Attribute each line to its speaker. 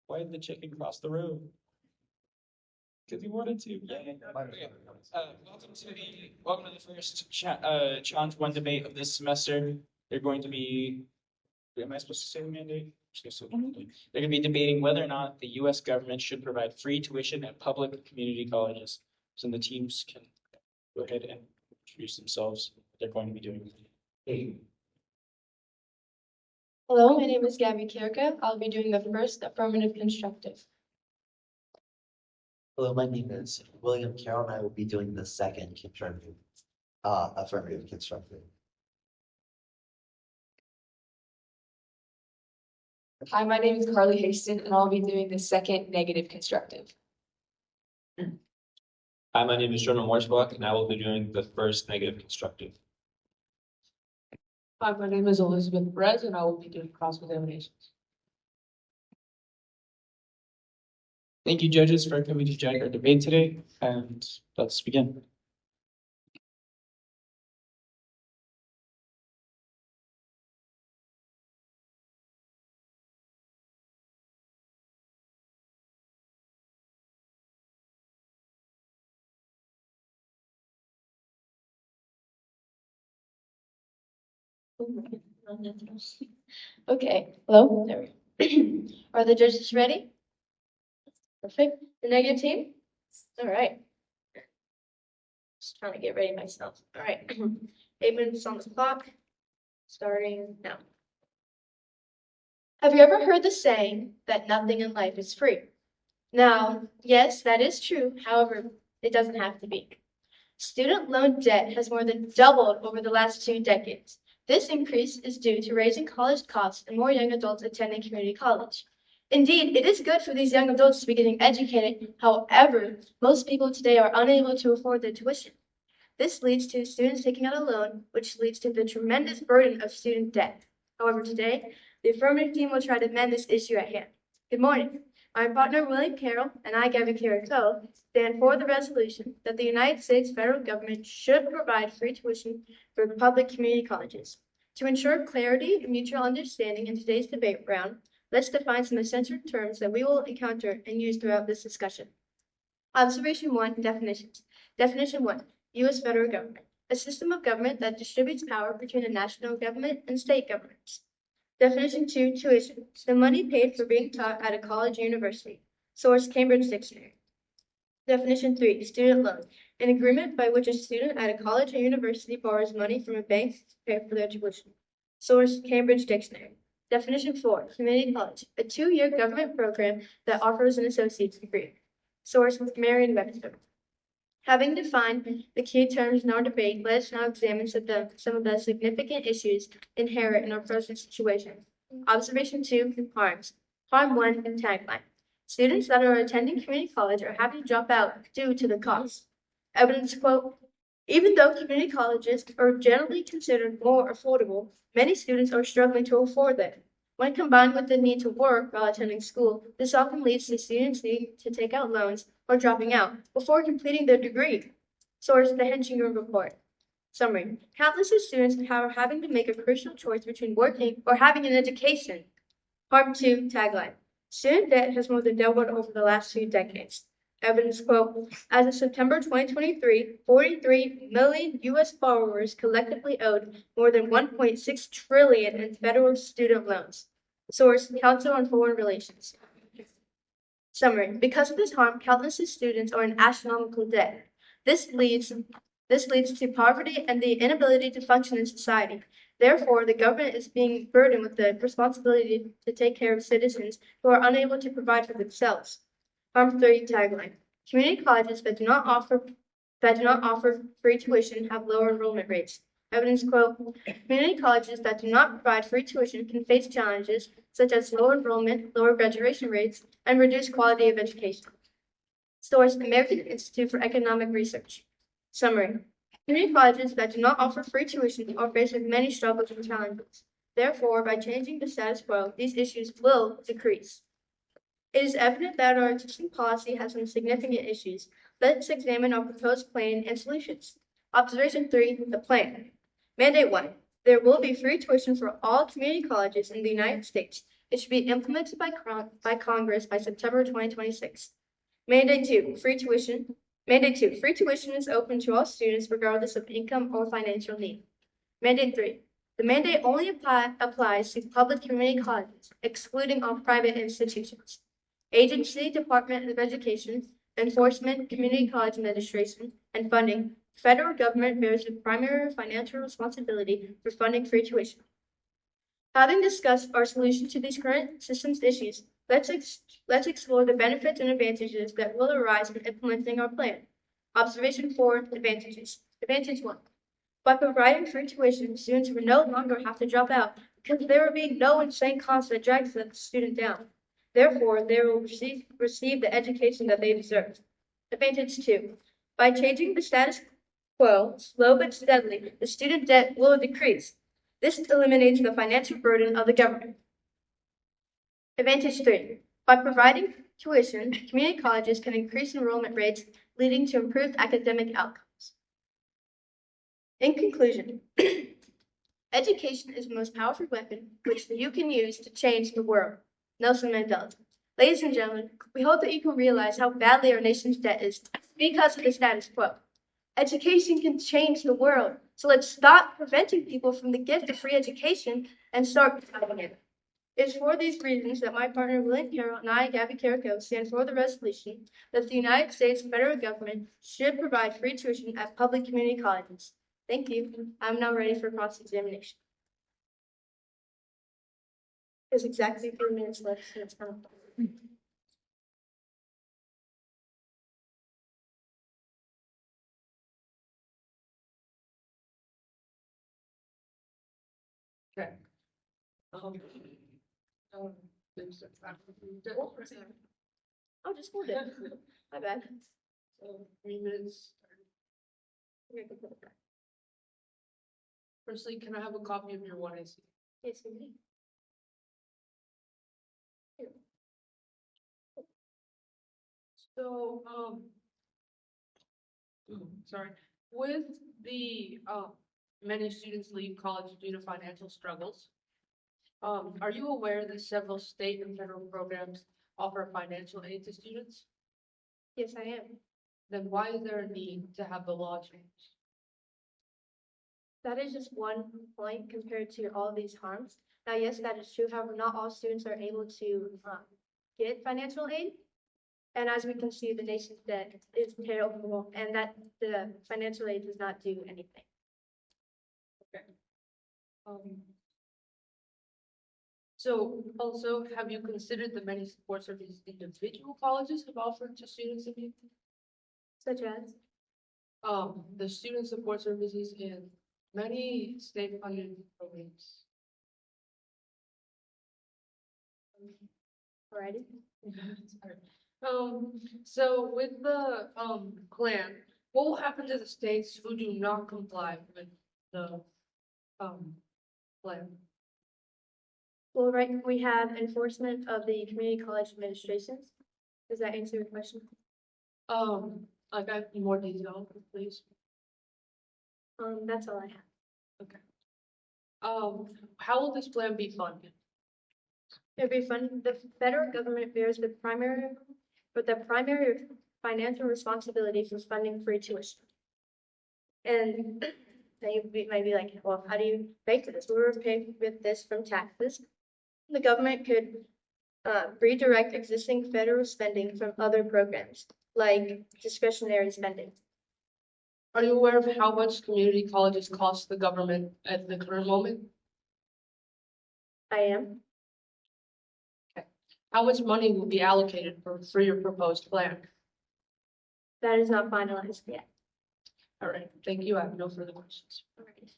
Speaker 1: Why did the chicken cross the road? Because he wanted to. Yay. Okay. Welcome to the first challenge one debate of this semester. They're going to be. Am I supposed to say the mandate? They're going to be debating whether or not the U.S. government should provide free tuition at public community colleges. So the teams can go ahead and introduce themselves. What they're going to be doing.
Speaker 2: Hello, my name is Gabby Kirka. I'll be doing the first affirmative constructive.
Speaker 3: Hello, my name is William Carroll, and I will be doing the second affirmative constructive.
Speaker 4: Hi, my name is Carly Haston, and I'll be doing the second negative constructive.
Speaker 1: Hi, my name is Jonah Morsbach, and I will be doing the first negative constructive.
Speaker 4: Hi, my name is Elizabeth Perez, and I will be doing cross-examinations.
Speaker 1: Thank you, judges, for coming to judge our debate today, and let's begin.
Speaker 2: Okay, hello, there we go. Are the judges ready? Perfect. The negative team? All right. Just trying to get ready myself. All right. 8 minutes on the clock. Starting now. Have you ever heard the saying that nothing in life is free? Now, yes, that is true. However, it doesn't have to be. Student loan debt has more than doubled over the last 2 decades. This increase is due to raising college costs and more young adults attending community college. Indeed, it is good for these young adults to be getting educated. However, most people today are unable to afford their tuition. This leads to students taking out a loan, which leads to the tremendous burden of student debt. However, today, the affirmative team will try to mend this issue at hand. Good morning. My partner, William Carroll, and I, Gabby Kirko, stand for the resolution that the United States federal government should provide free tuition for public community colleges. To ensure clarity and mutual understanding in today's debate round, let's define some essential terms that we will encounter and use throughout this discussion. Observation 1, definitions. Definition 1, U.S. federal government, a system of government that distributes power between the national government and state governments. Definition 2, tuition, the money paid for being taught at a college or university. Source, Cambridge Dictionary. Definition 3, student loan, an agreement by which a student at a college or university borrows money from a bank to pay for their tuition. Source, Cambridge Dictionary. Definition 4, community college, a 2-year government program that offers an associate's degree. Source, Merriam-Webster. Having defined the key terms in our debate, let us now examine some of the significant issues inherent in our present situation. Observation 2, harms. Harm 1, tagline. Students that are attending community college are having to drop out due to the cost. Evidence quote, even though community colleges are generally considered more affordable, many students are struggling to afford them. When combined with the need to work while attending school, this often leads to students needing to take out loans or dropping out before completing their degree. Source, the Henshinger Report. Summary, countless of students are having to make a crucial choice between working or having an education. Part 2, tagline. Student debt has more than doubled over the last 2 decades. Evidence quote, as of September 2023, 43 million U.S. borrowers collectively owed more than $1.6 trillion in federal student loans. Source, Council on Foreign Relations. Summary, because of this harm, countless of students are in astronomical debt. This leads to poverty and the inability to function in society. Therefore, the government is being burdened with the responsibility to take care of citizens who are unable to provide for themselves. Harm 3 tagline. Community colleges that do not offer free tuition have lower enrollment rates. Evidence quote, community colleges that do not provide free tuition can face challenges such as low enrollment, lower graduation rates, and reduced quality of education. Source, American Institute for Economic Research. Summary. Community colleges that do not offer free tuition are faced with many struggles and challenges. Therefore, by changing the status quo, these issues will decrease. It is evident that our existing policy has some significant issues. Let's examine our proposed plan and solutions. Observation 3, the plan. Mandate 1. There will be free tuition for all community colleges in the United States. It should be implemented by Congress by September 2026. Mandate 2, free tuition. Mandate 2, free tuition is open to all students regardless of income or financial need. Mandate 3, the mandate only applies to public community colleges, excluding all private institutions. Agency, Department of Education, Enforcement, Community College Administration, and Funding. Federal government bears the primary financial responsibility for funding free tuition. Having discussed our solution to these current systems issues, let's explore the benefits and advantages that will arise from implementing our plan. Observation 4, advantages. Advantage 1. By providing free tuition, students will no longer have to drop out because there will be no insane cost that drags the student down. Therefore, they will receive the education that they deserve. Advantage 2. By changing the status quo, slow but steadily, the student debt will decrease. This eliminates the financial burden of the government. Advantage 3. By providing tuition, community colleges can increase enrollment rates, leading to improved academic outcomes. In conclusion, education is the most powerful weapon which you can use to change the world. Nelson Mandela. Ladies and gentlemen, we hope that you can realize how badly our nation's debt is because of the status quo. Education can change the world, so let's stop preventing people from the gift of free education and start providing it. It is for these reasons that my partner William Carroll and I, Gabby Carrico, stand for the resolution that the United States federal government should provide free tuition at public community colleges. Thank you. I'm now ready for cross-examination. There's exactly 3 minutes left, so it's kind of.
Speaker 5: Okay.
Speaker 2: Oh, just hold it. My bad.
Speaker 5: So 3 minutes.
Speaker 2: Okay, go for it.
Speaker 5: Firstly, can I have a copy of your 1AC?
Speaker 2: Yes, indeed.
Speaker 5: So, sorry, with the, many students leave college due to financial struggles, are you aware that several state and federal programs offer financial aid to students?
Speaker 2: Yes, I am.
Speaker 5: Then why is there a need to have the law changed?
Speaker 2: That is just one point compared to all these harms. Now, yes, that is true. However, not all students are able to get financial aid. And as we can see, the nation's debt is terrible, and that the financial aid does not do anything.
Speaker 5: So also, have you considered the many support services individual colleges have offered to students in need?
Speaker 2: Such as?
Speaker 5: The student support services in many state-funded programs.
Speaker 2: Alrighty.
Speaker 5: So with the, plan, what will happen to the states who do not comply with the, plan?
Speaker 2: Well, right, we have enforcement of the community college administrations. Does that answer your question?
Speaker 5: Like I have more detail, please.
Speaker 2: That's all I have.
Speaker 5: How will this plan be funded?
Speaker 2: It'd be fun. The federal government bears the primary financial responsibility for funding free tuition. And then you might be like, well, how do you pay for this? We were paying with this from taxes. The government could redirect existing federal spending from other programs, like discretionary spending.
Speaker 5: Are you aware of how much community colleges cost the government at the current moment?
Speaker 2: I am.
Speaker 5: How much money will be allocated for your proposed plan?
Speaker 2: That is not finalized yet.
Speaker 5: All right, thank you. I have no further questions.
Speaker 2: Alright.